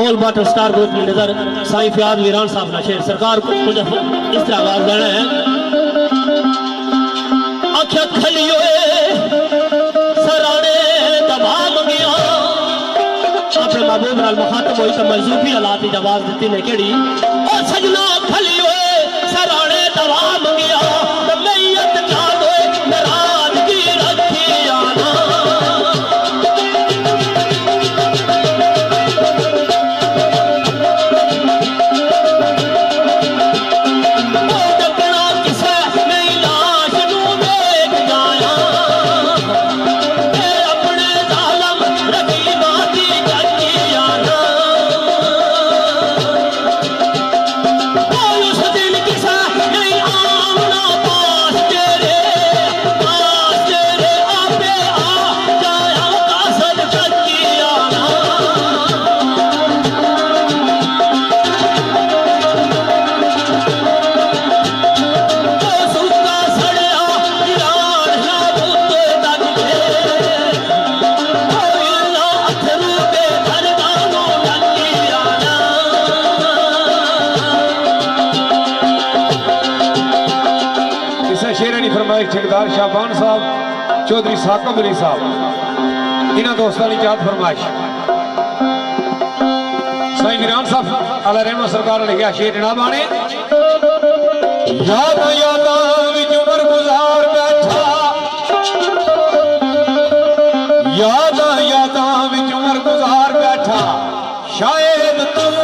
All bottle star group की नजर साईं फयाज वीरान साहब ना शेर सरकार को कुछ इस तरह आवाज देना है। आख्या खलियो सराने दबाम गया अपने महबूब नाल मुखातब हुई तो मजूफी हालात की आवाज दी ने केड़ी ओ सजना खलियो सराने दबाम गया तो मैयत का दो नाराजगी रखी आना ठेकेदार शाहबान साहब चौधरी साकब अली साहब इन्होंने दोस्तों की याद फरमाइश साईं वीरान साहब आला रहमा सरकार ने लिखा शेर जनाब आने याद यादा विच उमर गुजार बैठा याद यादा विच उमर गुजार बैठा शायद तू